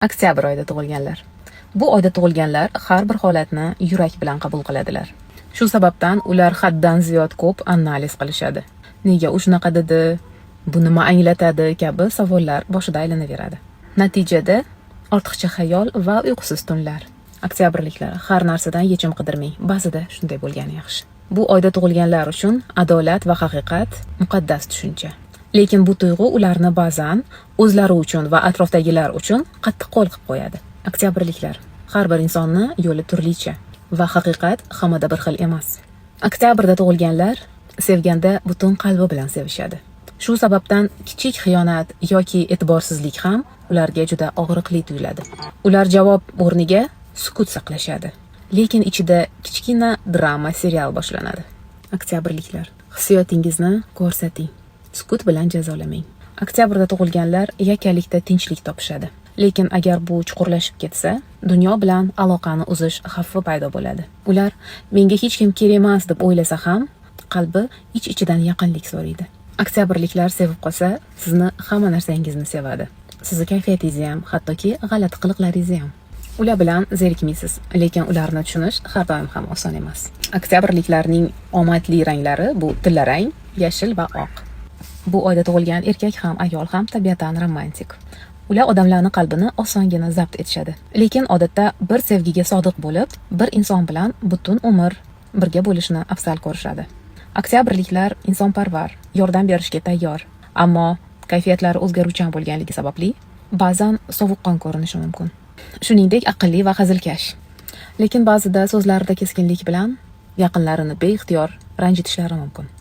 Oktyabr oyida tug'ilganlar. Bu oyda tug'ilganlar har bir holatni yurak bilan qabul qiladilar. Shu sababdan ular haddan ziyod ko'p analiz qilishadi. Nega u shunaqa dedi? Bu nima anglatadi kabi savollar boshida aylanaveradi. Natijada ortiqcha xayol va uyqusiz tunlar. Oktyabrliklar har narsadan yechim qidirmang. Ba'zida shunday bo'lgani yaxshi. Bu oyda tug'ilganlar uchun adolat va haqiqat muqaddas tushuncha. Lekin bu tuyg'u ularni ba'zan o'zlari uchun va atrofdagilar uchun qattiq qo'l qilib qo'yadi. Oktyabrliklar, har bir insonni yo'li turlicha va haqiqat hammada bir xil emas. Oktyabrda tug'ilganlar sevganda butun qalbi bilan sevishadi. Shu sababdan kichik xiyonat yoki e'tiborsizlik ham ularga juda og'riqli tuyuladi. Ular javob o'rniga sukut saqlashadi. Lekin ichida kichkina drama serial boshlanadi. Oktyabrliklar, hissiyotingizni ko'rsating. Sukut bilan jazolamang. Oktyabrda tug'ilganlar yakkalikda tinchlik topishadi. Lekin agar bu chuqurlashib ketsa, dunyo bilan aloqani uzish xavfi paydo bo'ladi. Ular menga hech kim kerak emas deb o'ylasa ham, qalbi ich-ichidan yaqinlik so'raydi. Oktyabrliklar sevib qolsa, sizni hamma narsangizni sevadi. Sizni kayfiyatingizni ham, hattoki g'alati qiliqlaringizni ham. Ular bilan zerikmaysiz, lekin ularni tushunish har doim ham oson emas. Oktyabrliklarning omadli ranglari bu tillarang, yashil va oq. Bu oyda tug'ilgan erkak ham, ayol ham tabiatan romantik. Ular odamlarning qalbini osongina zabt etishadi. Lekin odatda bir sevgiga sodiq bo'lib, bir inson bilan butun umr birga bo'lishni afzal ko'rishadi. Oktyabrliklar insonparvar, yordam berishga tayyor, ammo kayfiyatlari o'zgaruvchan bo'lganligi sababli ba'zan sovuqqon ko'rinishi mumkin. Shuningdek, aqlli va hazilkash. Lekin ba'zida so'zlarida keskinlik bilan yaqinlarini beixtiyor ranjitishlari mumkin.